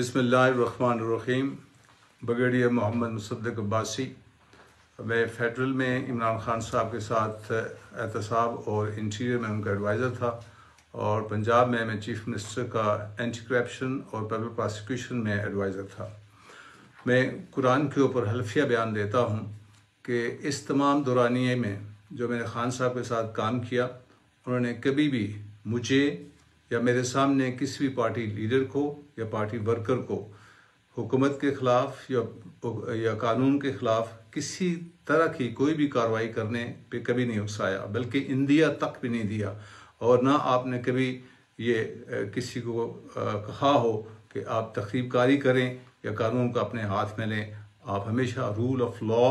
बिस्मिल्लाहिर्रहमानिर्रहीम। ब्रिगेडियर मोहम्मद मुसद्दिक अब्बासी। मैं फेडरल में इमरान खान साहब के साथ एहतसाब और इंटीरियर में उनका एडवाइज़र था, और पंजाब में मैं चीफ मिनिस्टर का एंटी करप्शन और पब्लिक प्रोसिक्यूशन में एडवाइज़र था। मैं कुरान के ऊपर हल्फिया बयान देता हूँ कि इस तमाम दौरानिए में जो मैंने खान साहब के साथ काम किया, उन्होंने कभी भी मुझे या मेरे सामने किसी भी पार्टी लीडर को या पार्टी वर्कर को हुकूमत के ख़िलाफ़ या कानून के ख़िलाफ़ किसी तरह की कोई भी कार्रवाई करने पे कभी नहीं उकसाया, बल्कि इंदिया तक भी नहीं दिया। और ना आपने कभी ये किसी को कहा हो कि आप तख़रीबकारी करें या कानून को अपने हाथ में लें। आप हमेशा रूल ऑफ लॉ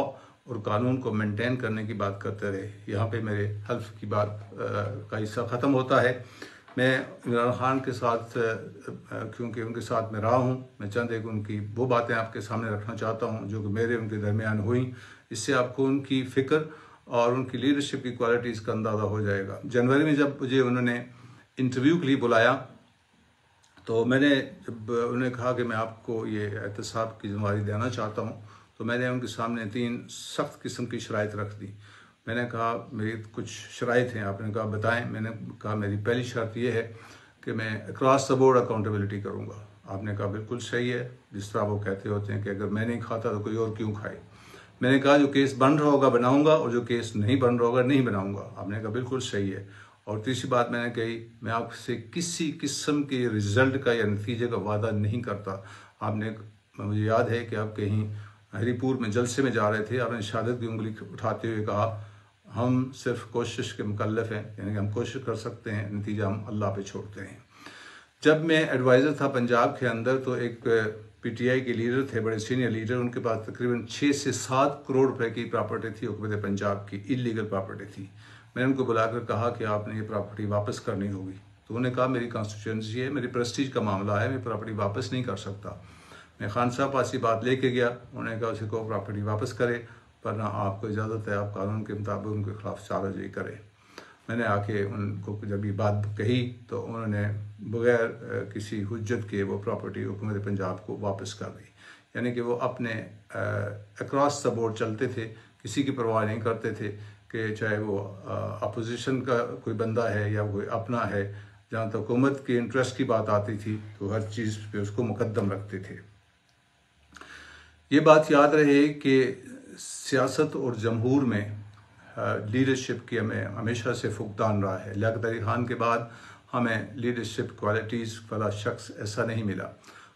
और कानून को मेंटेन करने की बात करते रहे। यहाँ पे मेरे हल्फ की बात का हिस्सा ख़त्म होता है। मैं इमरान खान के साथ क्योंकि उनके साथ मैं रहा हूँ, मैं चंद एक उनकी वो बातें आपके सामने रखना चाहता हूँ जो कि मेरे उनके दरमियान हुई। इससे आपको उनकी फ़िक्र और उनकी लीडरशिप की क्वालिटीज़ का अंदाज़ा हो जाएगा। जनवरी में जब मुझे उन्होंने इंटरव्यू के लिए बुलाया, तो मैंने जब उन्हें कहा कि मैं आपको ये एहतसाब की ज़िम्मेदारी देना चाहता हूँ, तो मैंने उनके सामने 3 सख्त किस्म की शराइत रख दी। मैंने कहा मेरी कुछ शराइत हैं। आपने कहा बताएं। मैंने कहा मेरी पहली शर्त यह है कि मैं अक्रॉस द बोर्ड अकाउंटेबिलिटी करूँगा। आपने कहा बिल्कुल सही है। जिस तरह वो कहते होते हैं कि अगर मैं नहीं खाता तो कोई और क्यों खाए। मैंने कहा जो केस बन रहा होगा बनाऊँगा, और जो केस नहीं बन रहा होगा नहीं बनाऊँगा। आपने कहा बिल्कुल सही है। और तीसरी बात मैंने कही, मैं आपसे किसी किस्म के रिज़ल्ट का या नतीजे का वादा नहीं करता। आपने, मुझे याद है कि आप कहीं हरीपुर में जलसे में जा रहे थे, आपने शहादत की उंगली उठाते हुए कहा हम सिर्फ कोशिश के मुकल्लफ हैं, यानी कि हम कोशिश कर सकते हैं, नतीजा हम अल्लाह पे छोड़ते हैं। जब मैं एडवाइज़र था पंजाब के अंदर, तो एक पीटीआई के लीडर थे, बड़े सीनियर लीडर, उनके पास तकरीबन 6 से 7 करोड़ रुपए की प्रॉपर्टी थी, हुकूमत पंजाब की इलीगल प्रॉपर्टी थी। मैंने उनको बुलाकर कहा कि आपने ये प्रॉपर्टी वापस करनी होगी। तो उन्होंने कहा मेरी कॉन्स्टिट्यूंसी है, मेरी प्रेस्टीज का मामला है, मैं प्रॉपर्टी वापस नहीं कर सकता। मैं खान साहब पास ये बात लेके गया। उन्होंने कहा उसे को प्रॉपर्टी वापस करे, वरना आपको इजाज़त है आप कानून के मुताबिक उनके खिलाफ चार्जशी करें। मैंने आके उनको जब ये बात कही, तो उन्होंने बगैर किसी हुज्जत के वो प्रॉपर्टी हुकूमत पंजाब को वापस कर दी। यानी कि वो अपने अक्रॉस द बोर्ड चलते थे, किसी की परवाह नहीं करते थे कि चाहे वो अपोजिशन का कोई बंदा है या कोई अपना है। जहाँ तक हुकूमत के इंटरेस्ट की बात आती थी तो हर चीज़ पे उसको मुकद्दम रखते थे। ये बात याद रहे कि सियासत और जमहूर में लीडरशिप की हमें हमेशा से फुकदान रहा है। लियाकत अली खान के बाद हमें लीडरशिप क्वालिटीज़ वाला शख्स ऐसा नहीं मिला।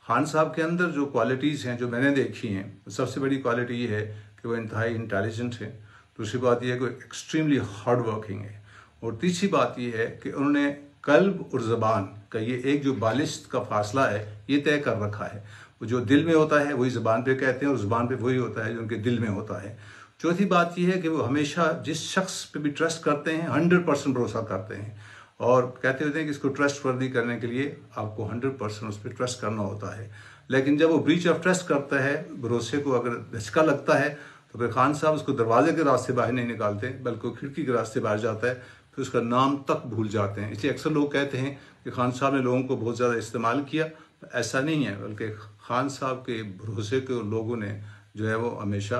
खान साहब के अंदर जो क्वालिटीज़ हैं जो मैंने देखी हैं, सबसे बड़ी क्वालिटी ये है कि वो इंतहाई इंटेलिजेंट है। दूसरी बात यह है कि एक्सट्रीमली हार्ड वर्किंग है। और तीसरी बात यह है कि उन्होंने कल्ब और ज़बान का ये एक जो बालिश्त का फासला है ये तय कर रखा है। वो जो दिल में होता है वही ज़बान पे कहते हैं, और ज़बान पे वही होता है जो उनके दिल में होता है। चौथी बात यह है कि वो हमेशा जिस शख्स पे भी ट्रस्ट करते हैं 100% भरोसा करते हैं, और कहते होते हैं कि इसको ट्रस्ट वर्दी करने के लिए आपको 100% उस पर ट्रस्ट करना होता है। लेकिन जब वो ब्रीच ऑफ ट्रस्ट करता है, भरोसे को अगर धचका लगता है, तो फिर खान साहब उसको दरवाजे के रास्ते बाहर नहीं निकालते, बल्कि खिड़की के रास्ते बाहर जाता है, फिर उसका नाम तक भूल जाते हैं। इसलिए अक्सर लोग कहते हैं कि खान साहब ने लोगों को बहुत ज़्यादा इस्तेमाल किया। ऐसा नहीं है, बल्कि खान साहब के भरोसे को लोगों ने जो है वो हमेशा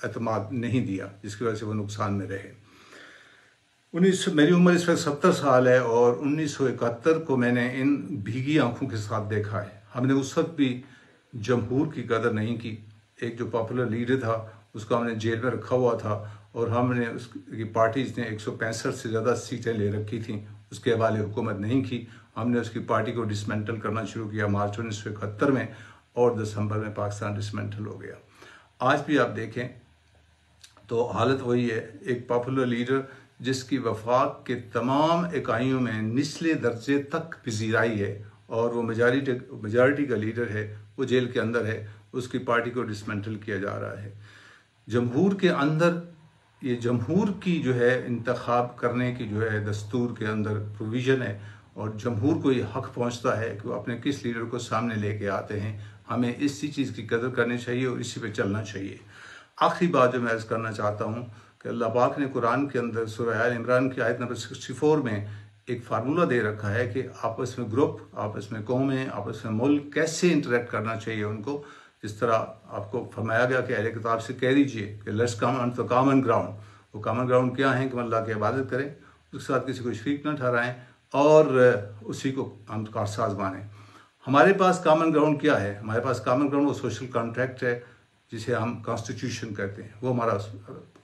एतमाद नहीं दिया, जिसकी वजह से वो नुकसान में रहे। मेरी उम्र इस वक्त 70 साल है, और 1971 को मैंने इन भीगी आंखों के साथ देखा है। हमने उस वक्त भी जमहूर की कदर नहीं की। एक जो पॉपुलर लीडर था उसको हमने जेल में रखा हुआ था, और हमने उसकी पार्टीज ने 165 से ज़्यादा सीटें ले रखी थी, उसके हवाले हुकूमत नहीं की। हमने उसकी पार्टी को डिसमेंटल करना शुरू किया मार्च 1971 में, और दिसंबर में पाकिस्तान डिसमेंटल हो गया। आज भी आप देखें तो हालत वही है। एक पॉपुलर लीडर जिसकी वफाक के तमाम इकाइयों में निचले दर्जे तक पजीराई है, और वो मेजॉरिटी का लीडर है, वो जेल के अंदर है, उसकी पार्टी को डिसमेंटल किया जा रहा है। जमहूर के अंदर ये जमहूर की जो है इंतखाब करने की जो है दस्तूर के अंदर प्रोविज़न है, और जमहूर को ये हक़ पहुँचता है कि वो अपने किस लीडर को सामने लेके आते हैं। हमें इसी चीज़ की कदर करनी चाहिए और इसी पे चलना चाहिए। आखिरी बात जो मैं अर्ज़ करना चाहता हूँ कि अल्लाह पाक ने कुरान के अंदर सूरह आल इमरान की आयत नंबर 64 में एक फार्मूला दे रखा है कि आपस में ग्रुप, आपस में कौमें, आपस में मुल्क कैसे इंटरेक्ट करना चाहिए उनको। जिस तरह आपको फरमाया गया कि अहले किताब से कह दीजिए कि let's come on the common ground. वो कॉमन ग्राउंड क्या है कि अल्लाह की इबादत करें, उसके साथ किसी को शरीक न ठहराएं और उसी को हम कारसाज मानें। हमारे पास कॉमन ग्राउंड क्या है? हमारे पास कॉमन ग्राउंड वो सोशल कॉन्ट्रैक्ट है जिसे हम कॉन्स्टिट्यूशन कहते हैं। वो हमारा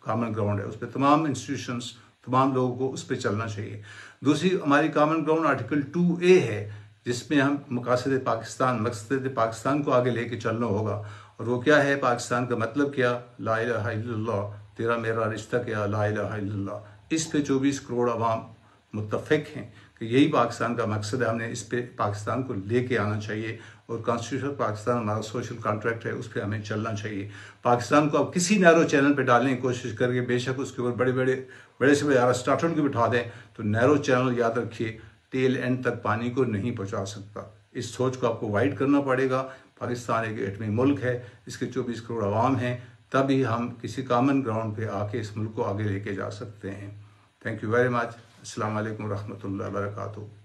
कॉमन ग्राउंड है। उस पर तमाम इंस्टीट्यूशंस, तमाम लोगों को उस पर चलना चाहिए। दूसरी हमारी कॉमन ग्राउंड आर्टिकल 2A है, जिसमें हम मकासद पाकिस्तान को आगे लेके चलना होगा। और वो क्या है? पाकिस्तान का मतलब क्या? ला इलाहा इल्लल्लाह, तेरा मेरा रिश्ता क्या? ला इलाहा इल्लल्लाह। इस पे 24 करोड़ अवाम मुत्तफिक हैं कि यही पाकिस्तान का मकसद है। हमने इस पे पाकिस्तान को लेके आना चाहिए और कॉन्स्टिट्यूशन पाकिस्तान हमारा सोशल कॉन्ट्रैक्ट है, उस पर हमें चलना चाहिए। पाकिस्तान को अब किसी नैरो चैनल पे डालने की कोशिश करके, बेशक उसके ऊपर बड़े से बड़े स्टार्टर को बिठा दें, तो नैरो चैनल याद रखिए टेल एंड तक पानी को नहीं पहुँचा सकता। इस सोच को आपको वाइड करना पड़ेगा। पाकिस्तान एक एटमी मुल्क है, इसके 24 करोड़ अवाम हैं, तभी हम किसी कॉमन ग्राउंड पे आके इस मुल्क को आगे लेके जा सकते हैं। Thank you very much. अस्सलाम वालेकुम रहमतुल्लाहि व बरकातुहू।